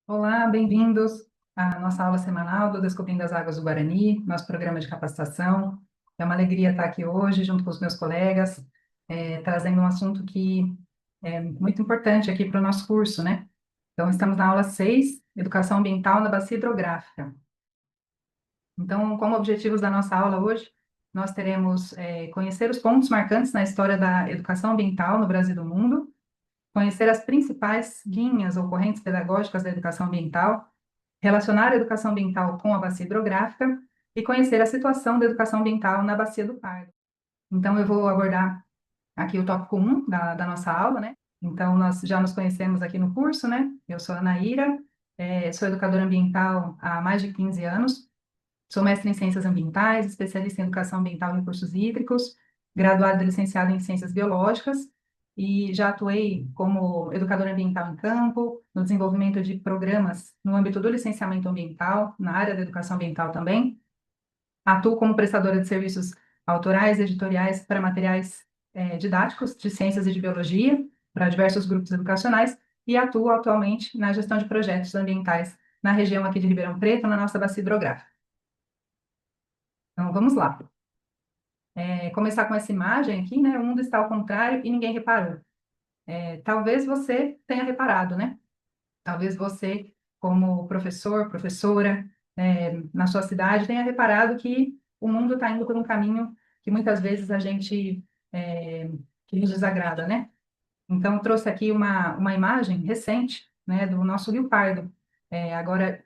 Olá, bem-vindos à nossa aula semanal do Descobrindo as Águas do Guarani, nosso programa de capacitação. É uma alegria estar aqui hoje, junto com os meus colegas, trazendo um assunto que é muito importante aqui para o nosso curso, né? Então, estamos na aula 6, Educação Ambiental na Bacia Hidrográfica. Então, como objetivos da nossa aula hoje, nós teremos conhecer os pontos marcantes na história da educação ambiental no Brasil e no mundo, conhecer as principais linhas ou correntes pedagógicas da educação ambiental, relacionar a educação ambiental com a bacia hidrográfica e conhecer a situação da educação ambiental na bacia do Pardo. Então, eu vou abordar aqui o tópico 1 da nossa aula, né? Então, nós já nos conhecemos aqui no curso, né? Eu sou a Anaíra, sou educadora ambiental há mais de 15 anos, sou mestre em Ciências Ambientais, especialista em Educação Ambiental e Recursos Hídricos, graduada e licenciada em Ciências Biológicas, e já atuei como educadora ambiental em campo, no desenvolvimento de programas no âmbito do licenciamento ambiental, na área da educação ambiental também. Atuo como prestadora de serviços autorais e editoriais para materiais didáticos de ciências e de biologia, para diversos grupos educacionais, e atuo atualmente na gestão de projetos ambientais na região aqui de Ribeirão Preto, na nossa bacia hidrográfica. Então, vamos lá. Começar com essa imagem aqui, né? O mundo está ao contrário e ninguém reparou. Talvez você tenha reparado, né? Talvez você, como professor, professora, na sua cidade, tenha reparado que o mundo está indo por um caminho que muitas vezes a gente que nos desagrada, né? Então, eu trouxe aqui uma imagem recente, né, do nosso Rio Pardo. Agora,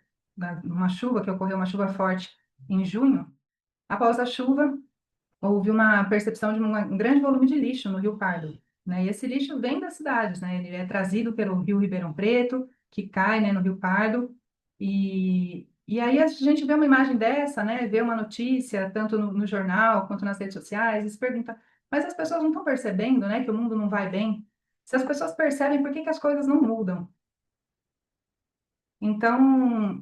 uma chuva que ocorreu, uma chuva forte em junho, após a chuva, houve uma percepção de um grande volume de lixo no Rio Pardo, né? E esse lixo vem das cidades, né? Ele é trazido pelo Rio Ribeirão Preto, que cai, né, no Rio Pardo, e aí a gente vê uma imagem dessa, né? Vê uma notícia, tanto no jornal quanto nas redes sociais, e se pergunta, mas as pessoas não estão percebendo, né, que o mundo não vai bem? Se as pessoas percebem, por que que as coisas não mudam? Então,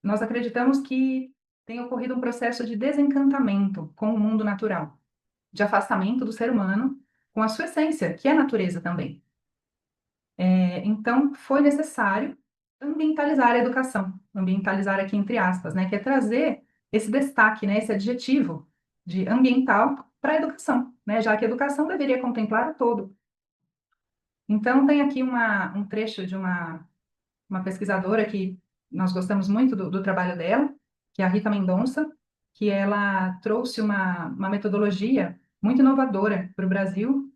nós acreditamos que tem ocorrido um processo de desencantamento com o mundo natural, de afastamento do ser humano com a sua essência, que é a natureza também. Então, foi necessário ambientalizar a educação, ambientalizar aqui entre aspas, né, que é trazer esse destaque, né, esse adjetivo de ambiental para a educação, né, já que a educação deveria contemplar o todo. Então, tem aqui um trecho de uma pesquisadora que nós gostamos muito do trabalho dela, que é a Rita Mendonça, que ela trouxe uma metodologia muito inovadora para o Brasil,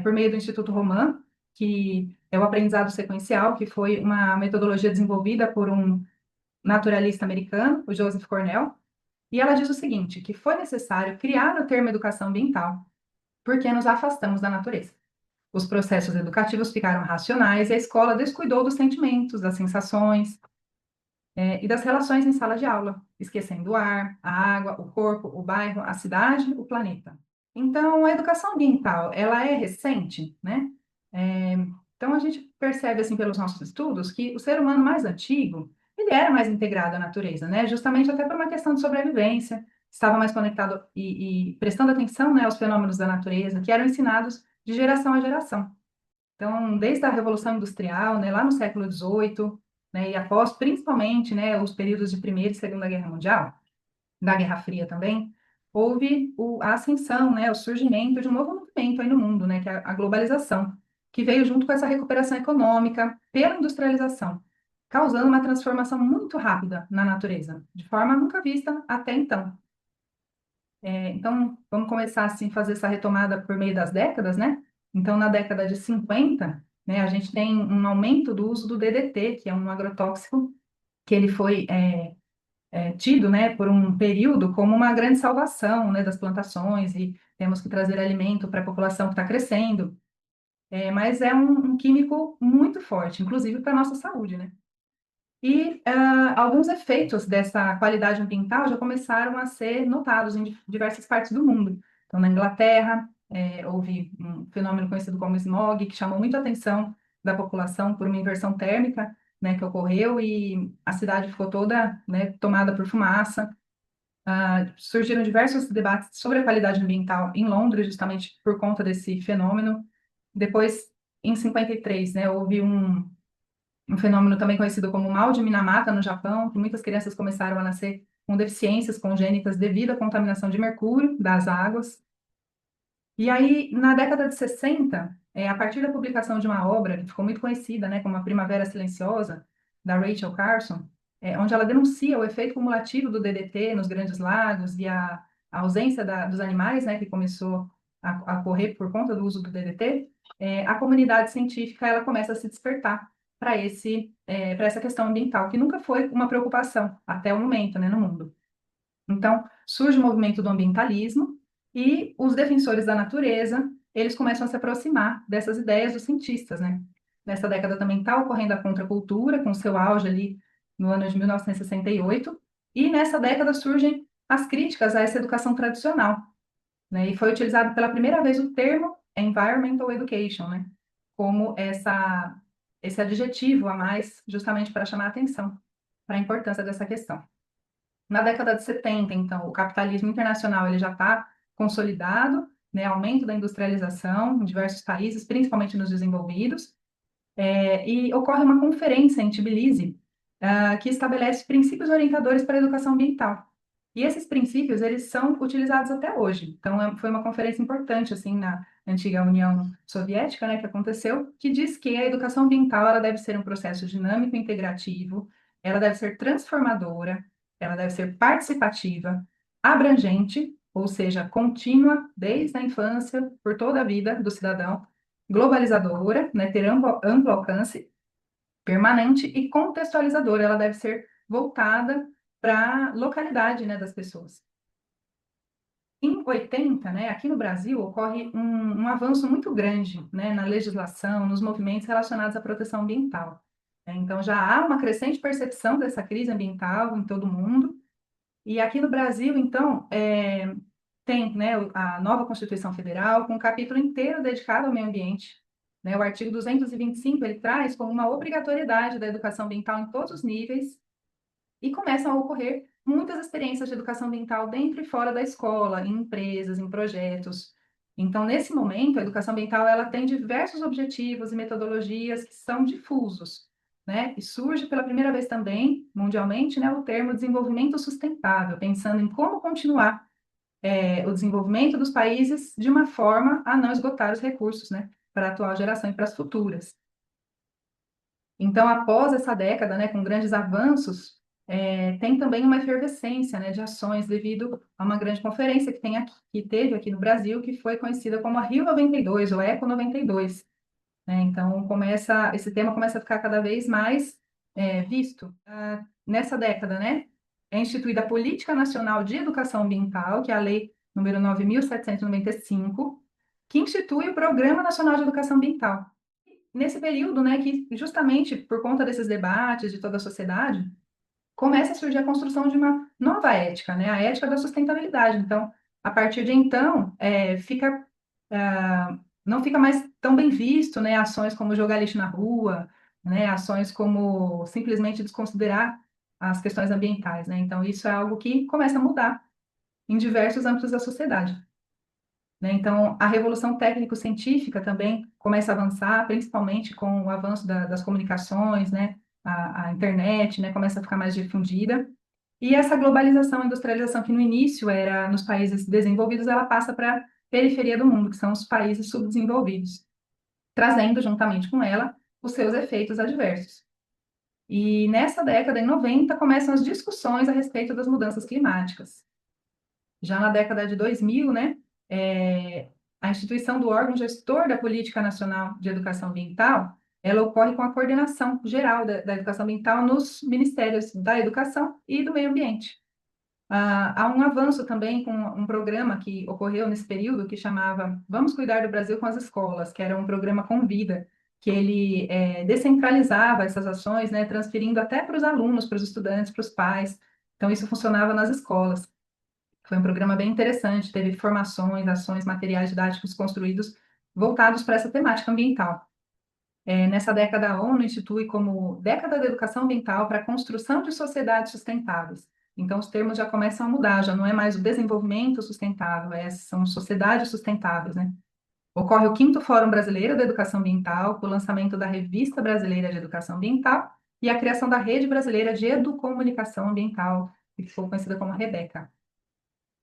por meio do Instituto Roman, que é o aprendizado sequencial, que foi uma metodologia desenvolvida por um naturalista americano, o Joseph Cornell, e ela diz o seguinte, que foi necessário criar o termo educação ambiental, porque nos afastamos da natureza. Os processos educativos ficaram racionais e a escola descuidou dos sentimentos, das sensações, e das relações em sala de aula, esquecendo o ar, a água, o corpo, o bairro, a cidade, o planeta. Então, a educação ambiental, ela é recente, né? É, então, a gente percebe, assim, pelos nossos estudos, que o ser humano mais antigo, ele era mais integrado à natureza, né? Justamente até por uma questão de sobrevivência, estava mais conectado e prestando atenção, né, aos fenômenos da natureza, que eram ensinados de geração a geração. Então, desde a Revolução Industrial, né, lá no século XVIII, né, e após, principalmente, né, os períodos de Primeira e Segunda Guerra Mundial, da Guerra Fria também, houve a ascensão, né, o surgimento de um novo movimento aí no mundo, né, que é a globalização, que veio junto com essa recuperação econômica pela industrialização, causando uma transformação muito rápida na natureza, de forma nunca vista até então. Então, vamos começar assim, fazer essa retomada por meio das décadas, né? Então, na década de 50, né, a gente tem um aumento do uso do DDT, que é um agrotóxico, que ele foi tido, né, por um período como uma grande salvação, né, das plantações, e temos que trazer alimento para a população que está crescendo. Mas é um químico muito forte, inclusive para a nossa saúde, né? E alguns efeitos dessa qualidade ambiental já começaram a ser notados em diversas partes do mundo. Então, na Inglaterra, houve um fenômeno conhecido como smog, que chamou muito a atenção da população por uma inversão térmica, né, que ocorreu e a cidade ficou toda, né, tomada por fumaça. Surgiram diversos debates sobre a qualidade ambiental em Londres, justamente por conta desse fenômeno. Depois, em 53, né, houve Um fenômeno também conhecido como mal de Minamata, no Japão, que muitas crianças começaram a nascer com deficiências congênitas devido à contaminação de mercúrio das águas. E aí, na década de 60, a partir da publicação de uma obra que ficou muito conhecida, né, como A Primavera Silenciosa, da Rachel Carson, onde ela denuncia o efeito cumulativo do DDT nos grandes lagos e a ausência dos animais, né, que começou a ocorrer por conta do uso do DDT, a comunidade científica ela começa a se despertar para essa questão ambiental, que nunca foi uma preocupação até o momento, né, no mundo. Então, surge o movimento do ambientalismo e os defensores da natureza, eles começam a se aproximar dessas ideias dos cientistas, né? Nessa década também está ocorrendo a contracultura, com seu auge ali no ano de 1968, e nessa década surgem as críticas a essa educação tradicional, né? E foi utilizado pela primeira vez o termo environmental education, né? Como esse adjetivo a mais, justamente para chamar a atenção para a importância dessa questão. Na década de 70, então, o capitalismo internacional ele já está consolidado, né, aumento da industrialização em diversos países, principalmente nos desenvolvidos, e ocorre uma conferência em Tbilisi, que estabelece princípios orientadores para a educação ambiental. E esses princípios, eles são utilizados até hoje. Então, foi uma conferência importante, assim, na antiga União Soviética, né, que aconteceu, que diz que a educação ambiental, ela deve ser um processo dinâmico e integrativo, ela deve ser transformadora, ela deve ser participativa, abrangente, ou seja, contínua, desde a infância, por toda a vida do cidadão, globalizadora, né, ter amplo alcance, permanente e contextualizadora. Ela deve ser voltada para a localidade, né, das pessoas. Em 80, né, aqui no Brasil, ocorre um avanço muito grande, né, na legislação, nos movimentos relacionados à proteção ambiental. Então, já há uma crescente percepção dessa crise ambiental em todo o mundo. E aqui no Brasil, então, tem, né, a nova Constituição Federal, com um capítulo inteiro dedicado ao meio ambiente. Né? O artigo 225, ele traz como uma obrigatoriedade da educação ambiental em todos os níveis, e começam a ocorrer muitas experiências de educação ambiental dentro e fora da escola, em empresas, em projetos. Então, nesse momento, a educação ambiental ela tem diversos objetivos e metodologias que são difusos, né? E surge pela primeira vez também, mundialmente, né, o termo desenvolvimento sustentável, pensando em como continuar o desenvolvimento dos países de uma forma a não esgotar os recursos, né, para a atual geração e para as futuras. Então, após essa década, né, com grandes avanços, tem também uma efervescência, né, de ações devido a uma grande conferência que teve aqui no Brasil, que foi conhecida como a Rio 92, ou Eco 92. Né? Então, esse tema começa a ficar cada vez mais visto. Nessa década, né, é instituída a Política Nacional de Educação Ambiental, que é a Lei número 9.795, que institui o Programa Nacional de Educação Ambiental. Nesse período, né, que justamente por conta desses debates de toda a sociedade, começa a surgir a construção de uma nova ética, né, a ética da sustentabilidade. Então, a partir de então, não fica mais tão bem visto, né, ações como jogar lixo na rua, né, ações como simplesmente desconsiderar as questões ambientais, né. Então, isso é algo que começa a mudar em diversos âmbitos da sociedade. Né? Então, a revolução técnico-científica também começa a avançar, principalmente com o avanço das comunicações, né? A internet, né? Começa a ficar mais difundida. E essa globalização, a industrialização, que no início era nos países desenvolvidos, ela passa para a periferia do mundo, que são os países subdesenvolvidos, trazendo juntamente com ela os seus efeitos adversos. E nessa década, em 90, começam as discussões a respeito das mudanças climáticas. Já na década de 2000, né, a instituição do órgão gestor da Política Nacional de Educação Ambiental, ela ocorre com a coordenação geral da educação ambiental nos ministérios da Educação e do Meio Ambiente. Há um avanço também com um programa que ocorreu nesse período que chamava Vamos Cuidar do Brasil com as Escolas, que era um programa com vida, que ele descentralizava essas ações, né, transferindo até para os alunos, para os estudantes, para os pais. Então, isso funcionava nas escolas. Foi um programa bem interessante, teve formações, ações, materiais didáticos construídos voltados para essa temática ambiental. Nessa década, a ONU institui como Década da Educação Ambiental para a Construção de Sociedades Sustentáveis. Então, os termos já começam a mudar, já não é mais o desenvolvimento sustentável, são sociedades sustentáveis, né? Ocorre o quinto Fórum Brasileiro da Educação Ambiental, com o lançamento da Revista Brasileira de Educação Ambiental e a criação da Rede Brasileira de Educomunicação Ambiental, que ficou conhecida como REBECA.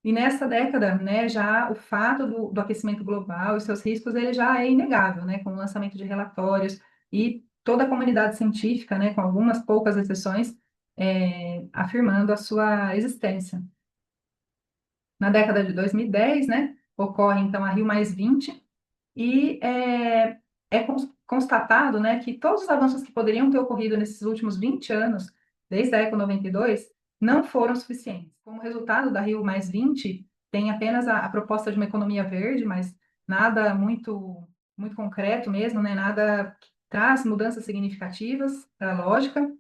E nessa década, né, já o fato do aquecimento global e seus riscos, ele já é inegável, né, com o lançamento de relatórios e toda a comunidade científica, né, com algumas poucas exceções, afirmando a sua existência. Na década de 2010, né, ocorre então a Rio+20 e constatado, né, que todos os avanços que poderiam ter ocorrido nesses últimos 20 anos, desde a Eco 92, não foram suficientes. Como resultado da Rio+20, tem apenas a proposta de uma economia verde, mas nada muito concreto mesmo, né, nada que traz mudanças significativas para a lógica.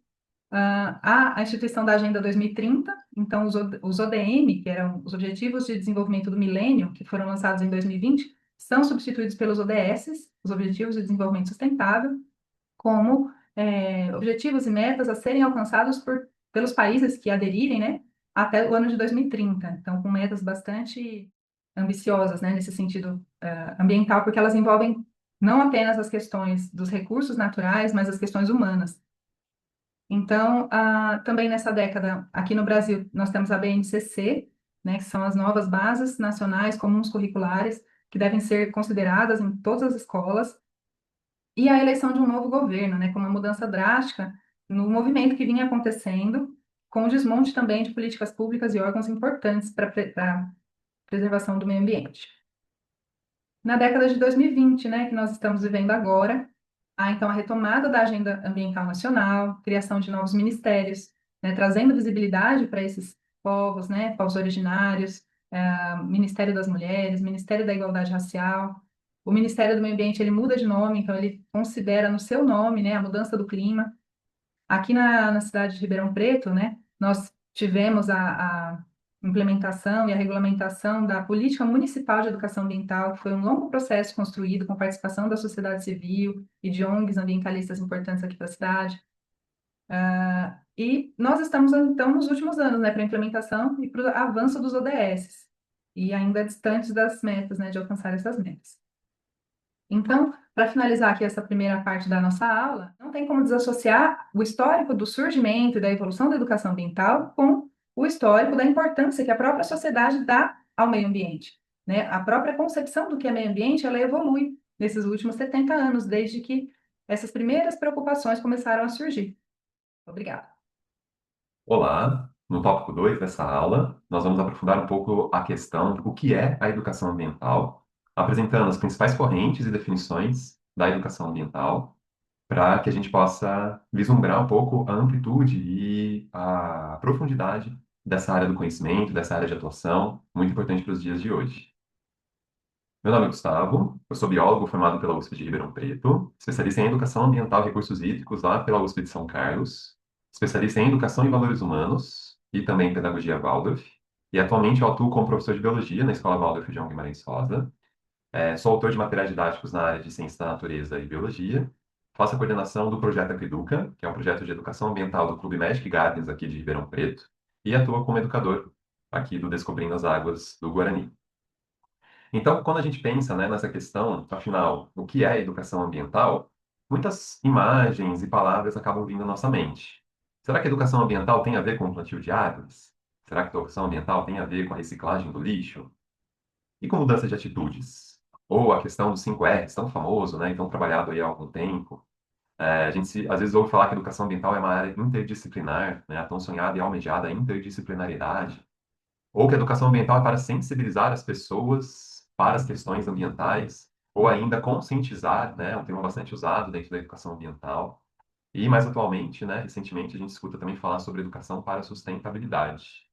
Há a instituição da Agenda 2030, então os ODM, que eram os Objetivos de Desenvolvimento do Milênio, que foram lançados em 2020, são substituídos pelos ODS, os Objetivos de Desenvolvimento Sustentável, como objetivos e metas a serem alcançados pelos países que aderirem, né, até o ano de 2030. Então, com metas bastante ambiciosas, né, nesse sentido ambiental, porque elas envolvem não apenas as questões dos recursos naturais, mas as questões humanas. Então, também nessa década, aqui no Brasil, nós temos a BNCC, né, que são as novas bases nacionais comuns curriculares, que devem ser consideradas em todas as escolas, e a eleição de um novo governo, né, com uma mudança drástica no movimento que vinha acontecendo, com o desmonte também de políticas públicas e órgãos importantes para a preservação do meio ambiente. Na década de 2020, né, que nós estamos vivendo agora, há então a retomada da Agenda Ambiental Nacional, criação de novos ministérios, né, trazendo visibilidade para esses povos, né, povos originários, Ministério das Mulheres, Ministério da Igualdade Racial. O Ministério do Meio Ambiente, ele muda de nome, então ele considera no seu nome, né, a mudança do clima. Aqui na cidade de Ribeirão Preto, né, nós tivemos a implementação e a regulamentação da Política Municipal de Educação Ambiental, que foi um longo processo construído com participação da sociedade civil e de ONGs ambientalistas importantes aqui para a cidade. E nós estamos, então, nos últimos anos, né, para a implementação e para o avanço dos ODS, e ainda distantes das metas, né, de alcançar essas metas. Então, para finalizar aqui essa primeira parte da nossa aula, não tem como desassociar o histórico do surgimento e da evolução da educação ambiental com o histórico da importância que a própria sociedade dá ao meio ambiente, né? A própria concepção do que é meio ambiente, ela evolui nesses últimos 70 anos, desde que essas primeiras preocupações começaram a surgir. Obrigada. Olá, no tópico 2 dessa aula, nós vamos aprofundar um pouco a questão do que é a educação ambiental, apresentando as principais correntes e definições da educação ambiental, para que a gente possa vislumbrar um pouco a amplitude e a profundidade dessa área do conhecimento, dessa área de atuação, muito importante para os dias de hoje. Meu nome é Gustavo, eu sou biólogo formado pela USP de Ribeirão Preto, especialista em Educação Ambiental e Recursos Hídricos lá pela USP de São Carlos, especialista em Educação e Valores Humanos e também em Pedagogia Waldorf, e atualmente eu atuo como professor de Biologia na Escola Waldorf João Guimarães Rosa. Sou autor de materiais didáticos na área de Ciência da Natureza e Biologia, faço a coordenação do projeto Ecoeduca, que é um projeto de educação ambiental do Clube Magic Gardens aqui de Ribeirão Preto, e atuo como educador aqui do Descobrindo as Águas do Guarani. Então, quando a gente pensa, né, nessa questão, afinal, o que é educação ambiental, muitas imagens e palavras acabam vindo à nossa mente. Será que educação ambiental tem a ver com o plantio de árvores? Será que educação ambiental tem a ver com a reciclagem do lixo? E com mudança de atitudes? Ou a questão dos 5 R's, tão famoso, né, e tão trabalhado aí há algum tempo. A gente às vezes ouve falar que educação ambiental é uma área interdisciplinar, né, a tão sonhada e almejada interdisciplinariedade. Ou que a educação ambiental é para sensibilizar as pessoas para as questões ambientais, ou ainda conscientizar, né, é um termo bastante usado dentro da educação ambiental. E mais atualmente, né, recentemente, a gente escuta também falar sobre educação para a sustentabilidade.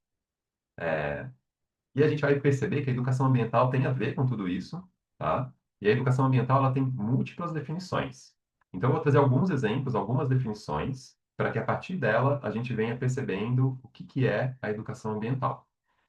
E a gente vai perceber que a educação ambiental tem a ver com tudo isso, tá? E a educação ambiental ela tem múltiplas definições. Então, eu vou trazer alguns exemplos, algumas definições, para que a partir dela a gente venha percebendo o que é a educação ambiental.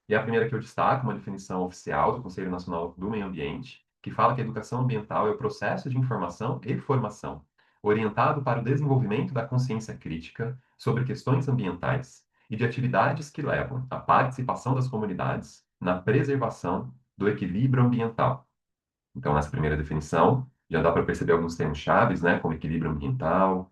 E a primeira que eu destaco, uma definição oficial do Conselho Nacional do Meio Ambiente, que fala que a educação ambiental é o processo de informação e formação, orientado para o desenvolvimento da consciência crítica sobre questões ambientais e de atividades que levam à participação das comunidades na preservação do equilíbrio ambiental. Então, nessa primeira definição, já dá para perceber alguns termos chaves, né, como equilíbrio ambiental,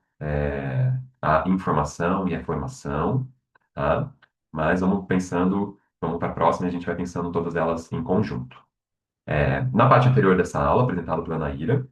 a informação e a formação, tá? Mas vamos pensando, vamos para a próxima e a gente vai pensando todas elas em conjunto. Na parte anterior dessa aula, apresentada pela Naira,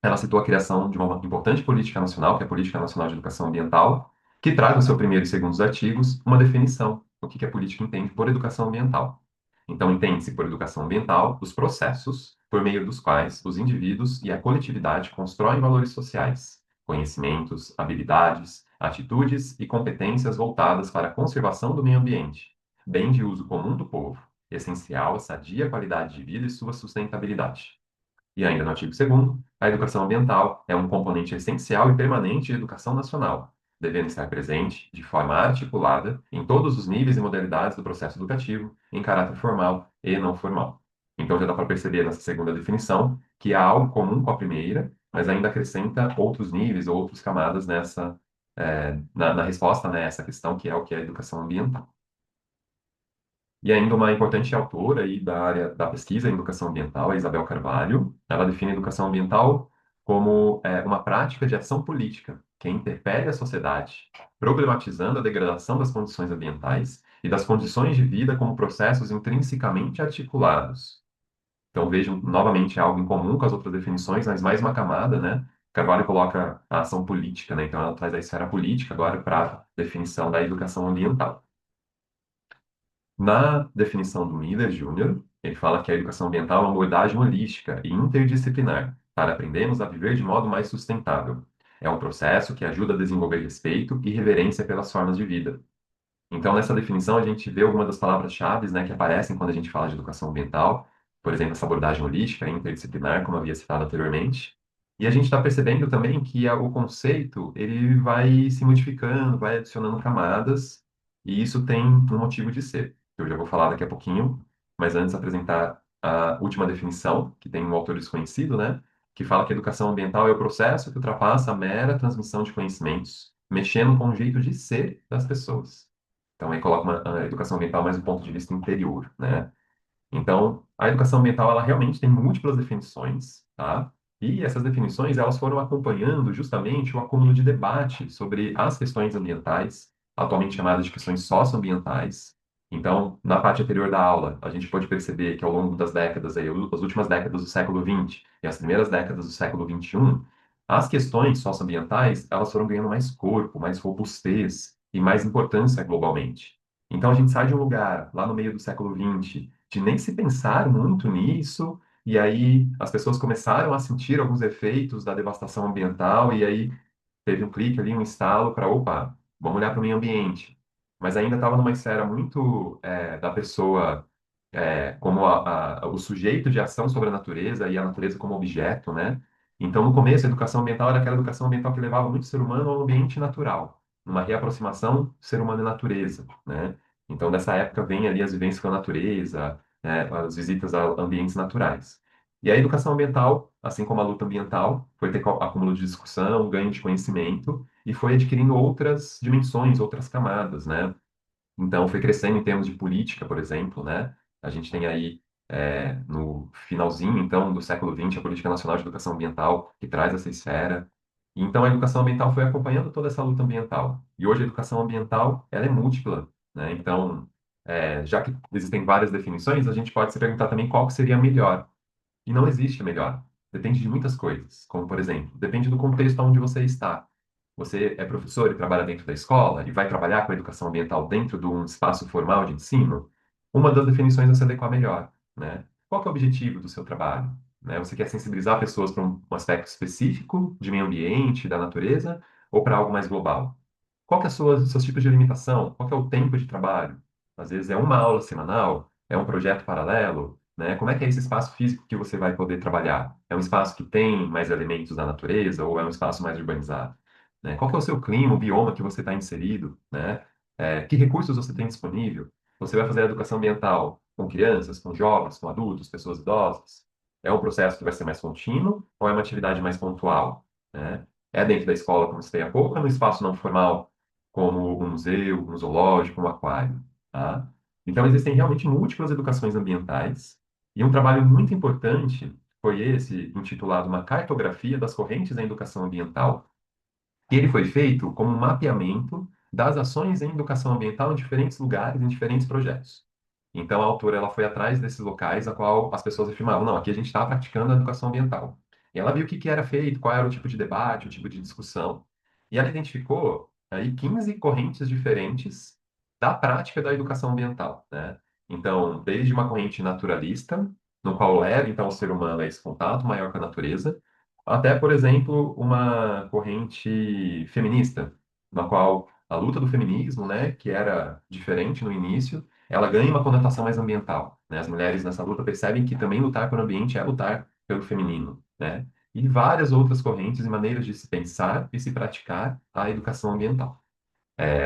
ela citou a criação de uma importante política nacional, que é a Política Nacional de Educação Ambiental, que traz no seu primeiro e segundo artigos uma definição do que a política entende por educação ambiental. Então, entende-se por educação ambiental os processos por meio dos quais os indivíduos e a coletividade constroem valores sociais, conhecimentos, habilidades, atitudes e competências voltadas para a conservação do meio ambiente, bem de uso comum do povo, essencial à sadia qualidade de vida e sua sustentabilidade. E ainda no artigo 2º, a educação ambiental é um componente essencial e permanente da educação nacional, devendo estar presente, de forma articulada, em todos os níveis e modalidades do processo educativo, em caráter formal e não formal. Então já dá para perceber nessa segunda definição que há algo comum com a primeira, mas ainda acrescenta outros níveis, outras camadas na resposta, né, a essa questão que é o que é a educação ambiental. E ainda uma importante autora aí da área da pesquisa em educação ambiental, a Isabel Carvalho, ela define a educação ambiental como uma prática de ação política que interpele a sociedade, problematizando a degradação das condições ambientais e das condições de vida como processos intrinsecamente articulados. Então vejam novamente algo em comum com as outras definições, mas mais uma camada, né? Carvalho coloca a ação política, né? Então ela traz a esfera política agora para a definição da educação ambiental. Na definição do Miller Júnior, ele fala que a educação ambiental é uma abordagem holística e interdisciplinar para aprendermos a viver de modo mais sustentável. É um processo que ajuda a desenvolver respeito e reverência pelas formas de vida. Então, nessa definição, a gente vê algumas das palavras-chave, né, que aparecem quando a gente fala de educação ambiental, por exemplo, essa abordagem holística, interdisciplinar, como havia citado anteriormente. E a gente está percebendo também que o conceito ele vai se modificando, vai adicionando camadas, e isso tem um motivo de ser, que eu já vou falar daqui a pouquinho, mas antes apresentar a última definição, que tem um autor desconhecido, né, que fala que a educação ambiental é o processo que ultrapassa a mera transmissão de conhecimentos, mexendo com o jeito de ser das pessoas. Então, aí coloca a educação ambiental mais do ponto de vista interior, né? Então, a educação ambiental, ela realmente tem múltiplas definições, tá? E essas definições, elas foram acompanhando justamente o acúmulo de debate sobre as questões ambientais, atualmente chamadas de questões socioambientais. Então, na parte anterior da aula, a gente pode perceber que ao longo das décadas, aí, as últimas décadas do século XX e as primeiras décadas do século XXI, as questões socioambientais, elas foram ganhando mais corpo, mais robustez e mais importância globalmente. Então, a gente sai de um lugar, lá no meio do século XX, de nem se pensar muito nisso, e aí as pessoas começaram a sentir alguns efeitos da devastação ambiental, e aí teve um clique ali, um estalo para, opa, vamos olhar para o meio ambiente. Mas ainda estava numa esfera muito da pessoa como o sujeito de ação sobre a natureza e a natureza como objeto, né? Então, no começo, a educação ambiental era aquela educação ambiental que levava muito o ser humano ao ambiente natural, numa reaproximação ser humano e natureza, né? Então, dessa época, vem ali as vivências com a natureza, as visitas a ambientes naturais. E a educação ambiental, assim como a luta ambiental, foi ter acúmulo de discussão, ganho de conhecimento, e foi adquirindo outras dimensões, outras camadas, né? Então, foi crescendo em termos de política, por exemplo, né? A gente tem aí, no finalzinho, então, do século XX, a Política Nacional de Educação Ambiental, que traz essa esfera. E, então, a educação ambiental foi acompanhando toda essa luta ambiental. E hoje a educação ambiental, ela é múltipla, né? Então, já que existem várias definições, a gente pode se perguntar também qual que seria a melhor. E não existe melhor. Depende de muitas coisas. Como, por exemplo, depende do contexto onde você está. Você é professor e trabalha dentro da escola e vai trabalhar com a educação ambiental dentro de um espaço formal de ensino? Uma das definições é se adequar melhor, né? Qual que é o objetivo do seu trabalho? Né? Você quer sensibilizar pessoas para um aspecto específico de meio ambiente, da natureza, ou para algo mais global? Qual que é seus tipos de limitação? Qual que é o tempo de trabalho? Às vezes é uma aula semanal, é um projeto paralelo, né? Como é que é esse espaço físico que você vai poder trabalhar? É um espaço que tem mais elementos da natureza ou é um espaço mais urbanizado? Né? Qual que é o seu clima, o bioma que você está inserido, né? Que recursos você tem disponível? Você vai fazer a educação ambiental com crianças, com jovens, com adultos, pessoas idosas? É um processo que vai ser mais contínuo ou é uma atividade mais pontual, né? É dentro da escola, como você tem há pouco, ou é no espaço não formal, como um museu, um zoológico, um aquário, tá? Então, existem realmente múltiplas educações ambientais e um trabalho muito importante foi esse intitulado Uma Cartografia das Correntes em Educação Ambiental, e ele foi feito como um mapeamento das ações em educação ambiental em diferentes lugares, em diferentes projetos. Então, a autora ela foi atrás desses locais a qual as pessoas afirmavam, não, aqui a gente está praticando a educação ambiental. E ela viu o que que era feito, qual era o tipo de debate, o tipo de discussão. E ela identificou aí 15 correntes diferentes da prática da educação ambiental, né? Então, desde uma corrente naturalista, no qual leva, então, o ser humano a esse contato maior com a natureza, até, por exemplo, uma corrente feminista, na qual a luta do feminismo, né, que era diferente no início, ela ganha uma conotação mais ambiental, né? As mulheres nessa luta percebem que também lutar pelo ambiente é lutar pelo feminino, né? E várias outras correntes e maneiras de se pensar e se praticar a educação ambiental.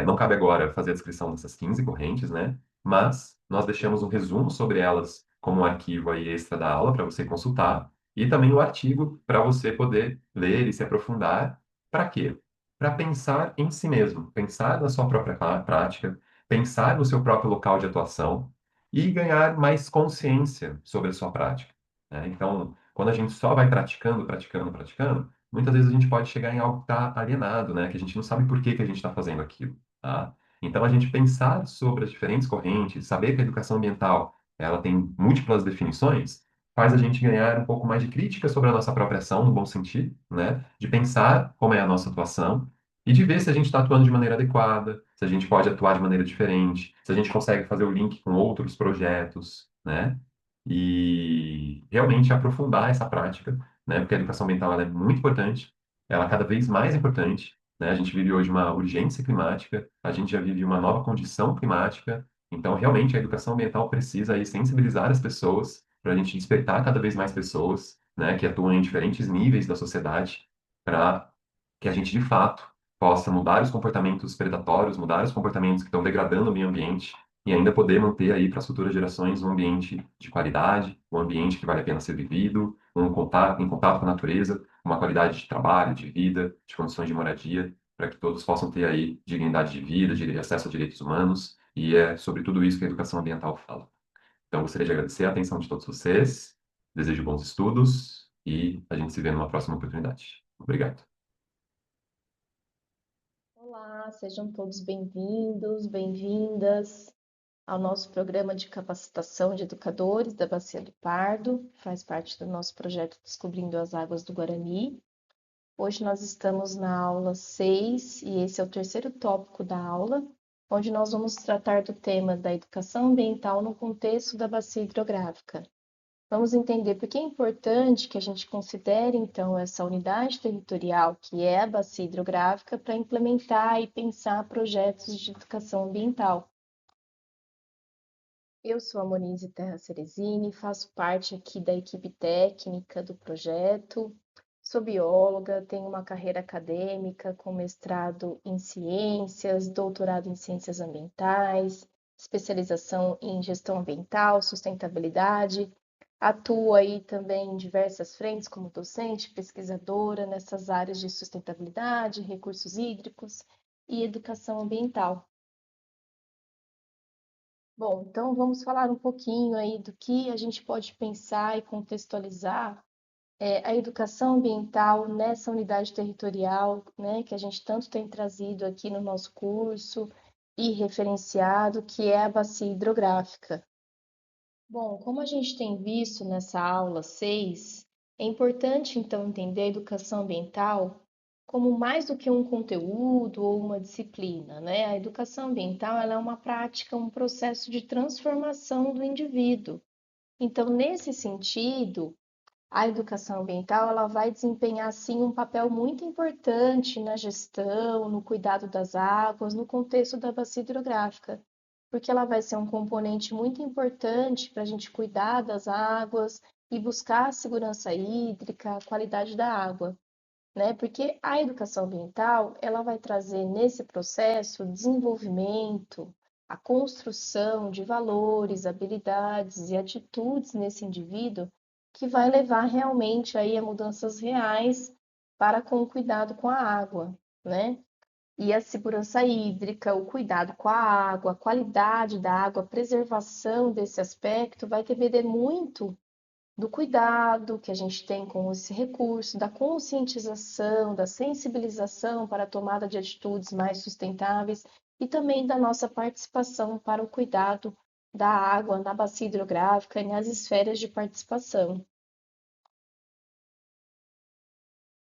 Não cabe agora fazer a descrição dessas 15 correntes, né? Mas nós deixamos um resumo sobre elas como um arquivo aí extra da aula para você consultar e também o artigo para você poder ler e se aprofundar. Para quê? Para pensar em si mesmo, pensar na sua própria prática, pensar no seu próprio local de atuação e ganhar mais consciência sobre a sua prática, né? Então, quando a gente só vai praticando, praticando, praticando, muitas vezes a gente pode chegar em algo que está alienado, né? Que a gente não sabe por que que a gente está fazendo aquilo, tá? Então, a gente pensar sobre as diferentes correntes, saber que a educação ambiental ela tem múltiplas definições, faz a gente ganhar um pouco mais de crítica sobre a nossa própria ação, no bom sentido, né? De pensar como é a nossa atuação e de ver se a gente está atuando de maneira adequada, se a gente pode atuar de maneira diferente, se a gente consegue fazer o link com outros projetos, né? E realmente aprofundar essa prática, né? Porque a educação ambiental ela é muito importante, ela é cada vez mais importante, né? A gente vive hoje uma urgência climática, a gente já vive uma nova condição climática, então realmente a educação ambiental precisa aí sensibilizar as pessoas para a gente despertar cada vez mais pessoas, né? Que atuam em diferentes níveis da sociedade, para que a gente de fato possa mudar os comportamentos predatórios, mudar os comportamentos que estão degradando o meio ambiente e ainda poder manter aí para as futuras gerações um ambiente de qualidade, um ambiente que vale a pena ser vivido, em contato com a natureza, uma qualidade de trabalho, de vida, de condições de moradia, para que todos possam ter aí dignidade de vida, acesso a direitos humanos, e é sobre tudo isso que a educação ambiental fala. Então, gostaria de agradecer a atenção de todos vocês, desejo bons estudos e a gente se vê numa próxima oportunidade. Obrigado. Olá, sejam todos bem-vindos, bem-vindas ao nosso programa de capacitação de educadores da Bacia do Pardo, faz parte do nosso projeto Descobrindo as Águas do Guarani. Hoje nós estamos na aula 6 e esse é o terceiro tópico da aula, onde nós vamos tratar do tema da educação ambiental no contexto da bacia hidrográfica. Vamos entender por que é importante que a gente considere, então, essa unidade territorial, que é a bacia hidrográfica, para implementar e pensar projetos de educação ambiental. Eu sou a Monize Terra Cerezini, faço parte aqui da equipe técnica do projeto, sou bióloga, tenho uma carreira acadêmica com mestrado em ciências, doutorado em ciências ambientais, especialização em gestão ambiental, sustentabilidade. Atuo aí também em diversas frentes como docente, pesquisadora nessas áreas de sustentabilidade, recursos hídricos e educação ambiental. Bom, então vamos falar um pouquinho aí do que a gente pode pensar e contextualizar a educação ambiental nessa unidade territorial, né, que a gente tanto tem trazido aqui no nosso curso e referenciado, que é a bacia hidrográfica. Bom, como a gente tem visto nessa aula 6, é importante então entender a educação ambiental como mais do que um conteúdo ou uma disciplina, né? A educação ambiental ela é uma prática, um processo de transformação do indivíduo. Então, nesse sentido, a educação ambiental ela vai desempenhar sim um papel muito importante na gestão, no cuidado das águas, no contexto da bacia hidrográfica, porque ela vai ser um componente muito importante para a gente cuidar das águas e buscar a segurança hídrica, a qualidade da água, né? Porque a educação ambiental ela vai trazer nesse processo desenvolvimento, a construção de valores, habilidades e atitudes nesse indivíduo que vai levar realmente aí a mudanças reais para com o cuidado com a água, né? E a segurança hídrica, o cuidado com a água, a qualidade da água, a preservação desse aspecto vai depender muito do cuidado que a gente tem com esse recurso, da conscientização, da sensibilização para a tomada de atitudes mais sustentáveis e também da nossa participação para o cuidado da água na bacia hidrográfica e nas esferas de participação.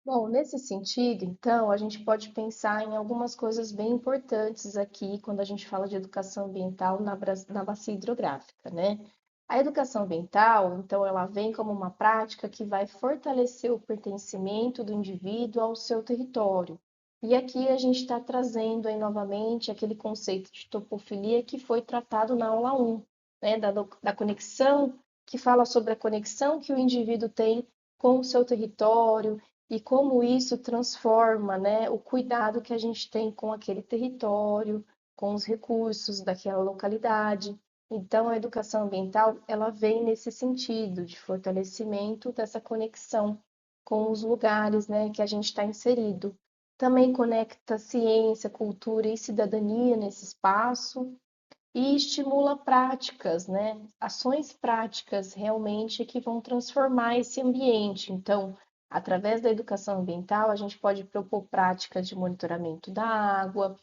Bom, nesse sentido, então, a gente pode pensar em algumas coisas bem importantes aqui quando a gente fala de educação ambiental na bacia hidrográfica, né? A educação ambiental, então, ela vem como uma prática que vai fortalecer o pertencimento do indivíduo ao seu território. E aqui a gente está trazendo aí novamente aquele conceito de topofilia que foi tratado na aula 1, né? Da conexão, que fala sobre a conexão que o indivíduo tem com o seu território e como isso transforma, né, o cuidado que a gente tem com aquele território, com os recursos daquela localidade. Então, a educação ambiental, ela vem nesse sentido de fortalecimento dessa conexão com os lugares, né, que a gente está inserido. Também conecta ciência, cultura e cidadania nesse espaço e estimula práticas, né, ações práticas realmente que vão transformar esse ambiente. Então, através da educação ambiental, a gente pode propor práticas de monitoramento da água,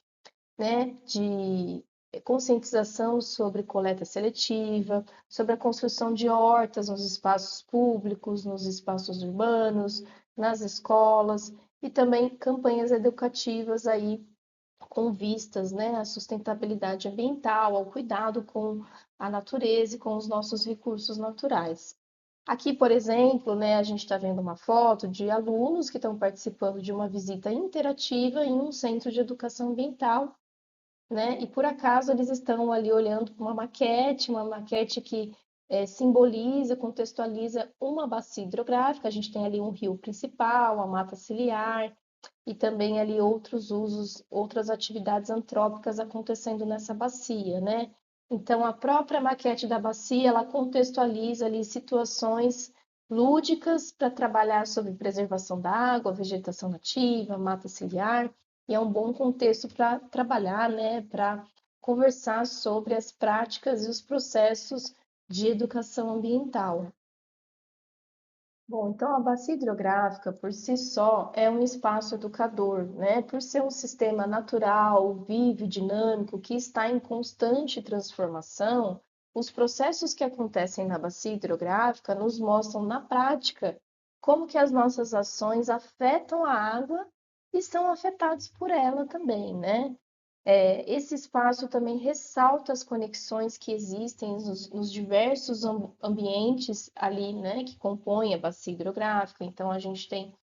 né, de conscientização sobre coleta seletiva, sobre a construção de hortas nos espaços públicos, nos espaços urbanos, nas escolas e também campanhas educativas aí com vistas, né, à sustentabilidade ambiental, ao cuidado com a natureza e com os nossos recursos naturais. Aqui, por exemplo, né, a gente está vendo uma foto de alunos que estão participando de uma visita interativa em um centro de educação ambiental, né? E por acaso eles estão ali olhando para uma maquete que simboliza, contextualiza uma bacia hidrográfica. A gente tem ali um rio principal, a mata ciliar e também ali outros usos, outras atividades antrópicas acontecendo nessa bacia, né? Então a própria maquete da bacia, ela contextualiza ali situações lúdicas para trabalhar sobre preservação da água, vegetação nativa, mata ciliar, e é um bom contexto para trabalhar, né, para conversar sobre as práticas e os processos de educação ambiental. Bom, então a bacia hidrográfica por si só é um espaço educador, né? Por ser um sistema natural, vivo e dinâmico que está em constante transformação, os processos que acontecem na bacia hidrográfica nos mostram na prática como que as nossas ações afetam a água e são afetados por ela também, né? Esse espaço também ressalta as conexões que existem nos diversos ambientes ali, né, que compõem a bacia hidrográfica. Então, a gente tem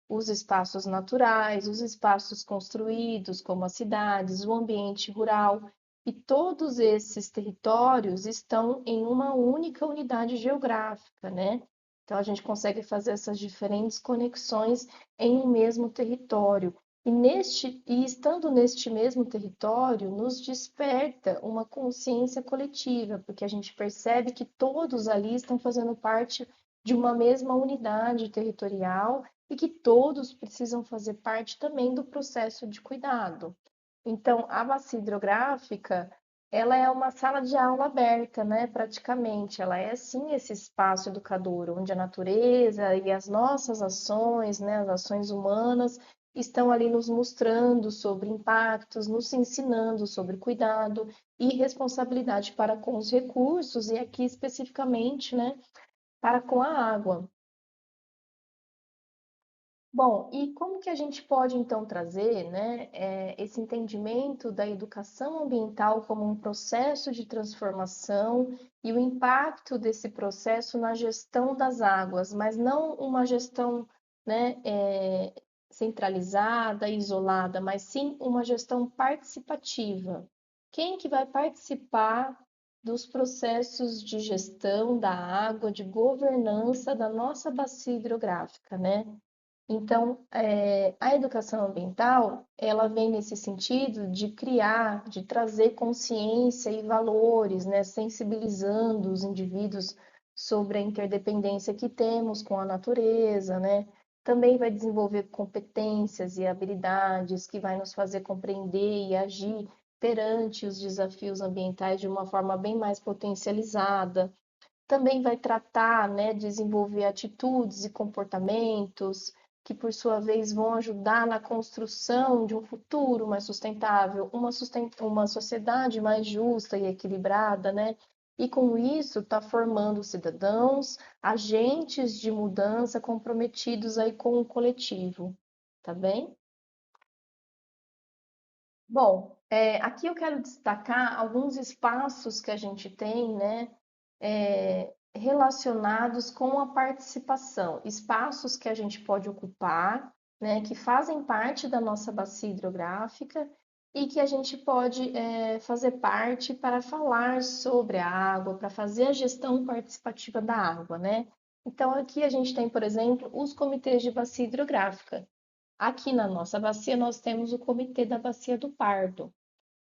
os espaços naturais, os espaços construídos, como as cidades, o ambiente rural, e todos esses territórios estão em uma única unidade geográfica, né? Então, a gente consegue fazer essas diferentes conexões em um mesmo território. E estando neste mesmo território, nos desperta uma consciência coletiva, porque a gente percebe que todos ali estão fazendo parte de uma mesma unidade territorial e que todos precisam fazer parte também do processo de cuidado. Então, a bacia hidrográfica, ela é uma sala de aula aberta, né, praticamente. Ela é, sim, esse espaço educador, onde a natureza e as nossas ações, né, as ações humanas, estão ali nos mostrando sobre impactos, nos ensinando sobre cuidado e responsabilidade para com os recursos, e aqui especificamente, né, para com a água. Bom, e como que a gente pode então trazer, né, esse entendimento da educação ambiental como um processo de transformação e o impacto desse processo na gestão das águas, mas não uma gestão, né, centralizada, isolada, mas sim uma gestão participativa. Quem que vai participar dos processos de gestão da água, de governança da nossa bacia hidrográfica, né? Então, a educação ambiental, ela vem nesse sentido de criar, de trazer consciência e valores, né, sensibilizando os indivíduos sobre a interdependência que temos com a natureza, né? Também vai desenvolver competências e habilidades que vai nos fazer compreender e agir perante os desafios ambientais de uma forma bem mais potencializada. Também vai tratar, né, desenvolver atitudes e comportamentos que, por sua vez, vão ajudar na construção de um futuro mais sustentável, uma sociedade mais justa e equilibrada, né? E com isso está formando cidadãos, agentes de mudança comprometidos aí com o coletivo, tá bem? Bom, aqui eu quero destacar alguns espaços que a gente tem, né, relacionados com a participação, espaços que a gente pode ocupar, né, que fazem parte da nossa bacia hidrográfica e que a gente pode fazer parte para falar sobre a água, para fazer a gestão participativa da água, né? Então, aqui a gente tem, por exemplo, os comitês de bacia hidrográfica. Aqui na nossa bacia, nós temos o Comitê da Bacia do Pardo.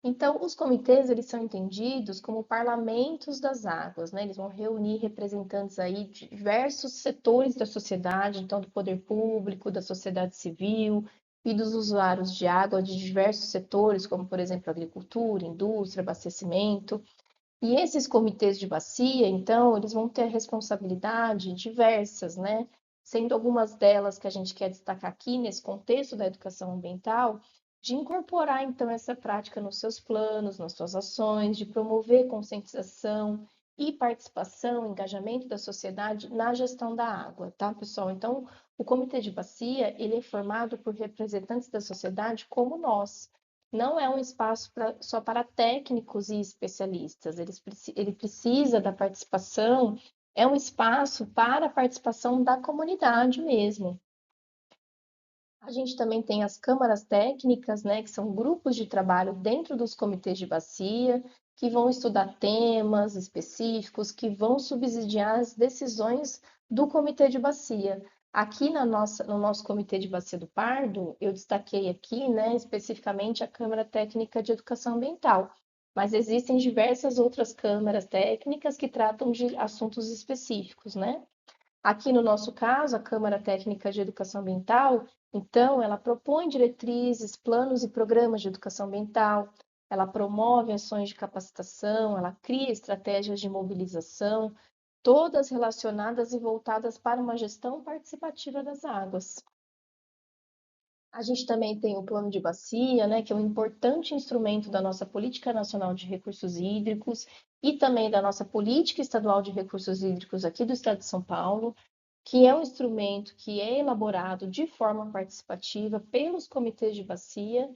Então, os comitês, eles são entendidos como parlamentos das águas, né? Eles vão reunir representantes aí de diversos setores da sociedade, então do poder público, da sociedade civil e dos usuários de água de diversos setores, como, por exemplo, agricultura, indústria, abastecimento. E esses comitês de bacia, então, eles vão ter responsabilidade diversas, né? Sendo algumas delas que a gente quer destacar aqui nesse contexto da educação ambiental, de incorporar então essa prática nos seus planos, nas suas ações, de promover conscientização e participação, engajamento da sociedade na gestão da água, tá, pessoal? Então, o comitê de bacia, ele é formado por representantes da sociedade como nós. Não é um espaço só para técnicos e especialistas, ele precisa da participação, é um espaço para a participação da comunidade mesmo. A gente também tem as câmaras técnicas, né, que são grupos de trabalho dentro dos comitês de bacia, que vão estudar temas específicos, que vão subsidiar as decisões do comitê de bacia. Aqui no nosso comitê de bacia do Pardo, eu destaquei aqui, né, especificamente a Câmara Técnica de Educação Ambiental, mas existem diversas outras câmaras técnicas que tratam de assuntos específicos, né? Aqui no nosso caso, a Câmara Técnica de Educação Ambiental, então, ela propõe diretrizes, planos e programas de educação ambiental, ela promove ações de capacitação, ela cria estratégias de mobilização, todas relacionadas e voltadas para uma gestão participativa das águas. A gente também tem o plano de bacia, né, que é um importante instrumento da nossa Política Nacional de Recursos Hídricos e também da nossa Política Estadual de Recursos Hídricos aqui do Estado de São Paulo, que é um instrumento que é elaborado de forma participativa pelos comitês de bacia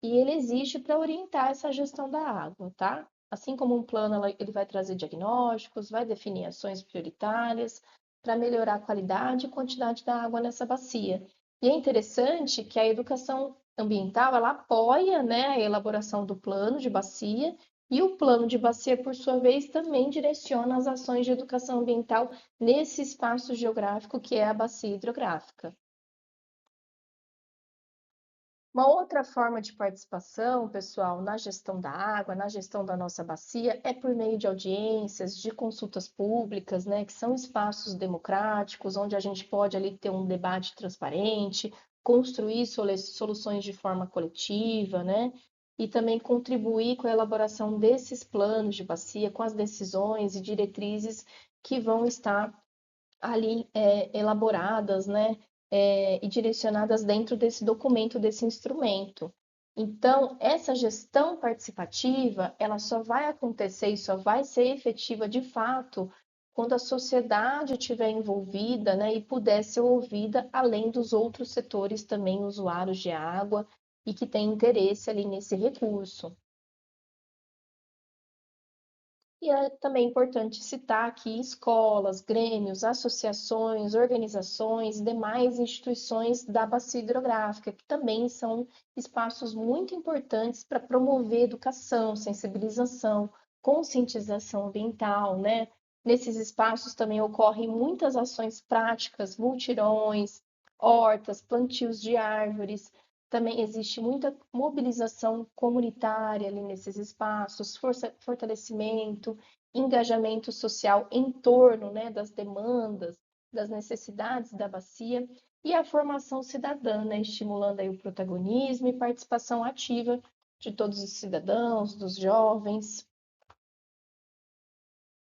e ele existe para orientar essa gestão da água, tá? Assim como um plano, ele vai trazer diagnósticos, vai definir ações prioritárias para melhorar a qualidade e quantidade da água nessa bacia. E é interessante que a educação ambiental, ela apoia, né, a elaboração do plano de bacia e o plano de bacia, por sua vez, também direciona as ações de educação ambiental nesse espaço geográfico que é a bacia hidrográfica. Uma outra forma de participação, pessoal, na gestão da água, na gestão da nossa bacia, é por meio de audiências, de consultas públicas, né, que são espaços democráticos, onde a gente pode ali ter um debate transparente, construir soluções de forma coletiva, né, e também contribuir com a elaboração desses planos de bacia, com as decisões e diretrizes que vão estar ali elaboradas, né, e direcionadas dentro desse documento, desse instrumento. Então, essa gestão participativa, ela só vai acontecer e só vai ser efetiva de fato quando a sociedade estiver envolvida, né, e puder ser ouvida, além dos outros setores também usuários de água e que têm interesse ali nesse recurso. E é também importante citar aqui escolas, grêmios, associações, organizações e demais instituições da bacia hidrográfica, que também são espaços muito importantes para promover educação, sensibilização, conscientização ambiental, né? Nesses espaços também ocorrem muitas ações práticas, multirões, hortas, plantios de árvores, também existe muita mobilização comunitária ali nesses espaços, fortalecimento, engajamento social em torno, né, das demandas, das necessidades da bacia e a formação cidadã, né, estimulando aí o protagonismo e participação ativa de todos os cidadãos, dos jovens.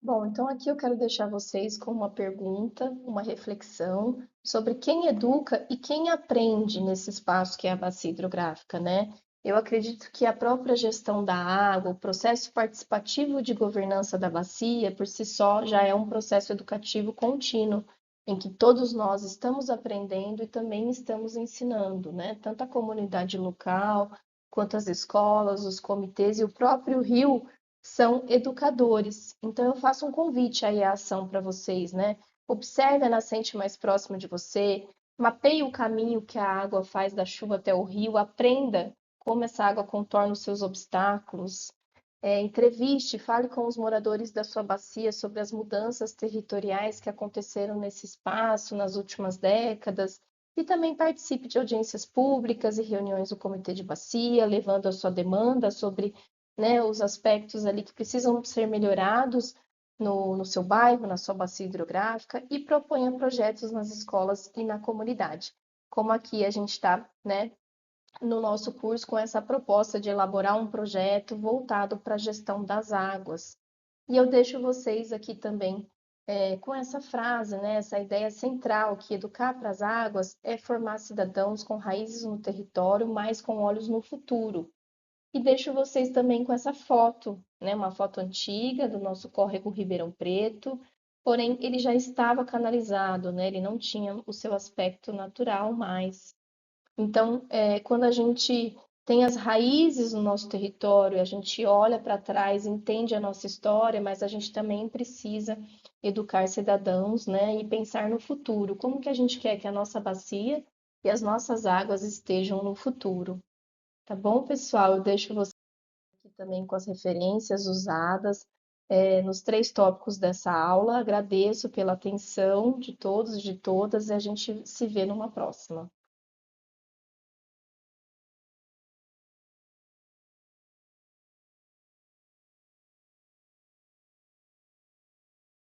Bom, então aqui eu quero deixar vocês com uma pergunta, uma reflexão sobre quem educa e quem aprende nesse espaço que é a bacia hidrográfica, né? Eu acredito que a própria gestão da água, o processo participativo de governança da bacia, por si só, já é um processo educativo contínuo, em que todos nós estamos aprendendo e também estamos ensinando, né? Tanto a comunidade local, quanto as escolas, os comitês e o próprio rio são educadores. Então, eu faço um convite aí à ação para vocês, né? Observe a nascente mais próxima de você, mapeie o caminho que a água faz da chuva até o rio, aprenda como essa água contorna os seus obstáculos. Entreviste, fale com os moradores da sua bacia sobre as mudanças territoriais que aconteceram nesse espaço nas últimas décadas. E também participe de audiências públicas e reuniões do Comitê de Bacia, levando a sua demanda sobre, né, os aspectos ali que precisam ser melhorados no seu bairro, na sua bacia hidrográfica, e proponha projetos nas escolas e na comunidade. Como aqui a gente está, né, no nosso curso com essa proposta de elaborar um projeto voltado para a gestão das águas. E eu deixo vocês aqui também com essa frase, né, essa ideia central que educar para as águas é formar cidadãos com raízes no território, mas com olhos no futuro. E deixo vocês também com essa foto, né, uma foto antiga do nosso córrego Ribeirão Preto, porém ele já estava canalizado, né, ele não tinha o seu aspecto natural mais. Então, quando a gente tem as raízes no nosso território, a gente olha para trás, entende a nossa história, mas a gente também precisa educar cidadãos, né, e pensar no futuro. Como que a gente quer que a nossa bacia e as nossas águas estejam no futuro? Tá bom, pessoal? Eu deixo vocês aqui também com as referências usadas, nos 3 tópicos dessa aula. Agradeço pela atenção de todos e de todas e a gente se vê numa próxima.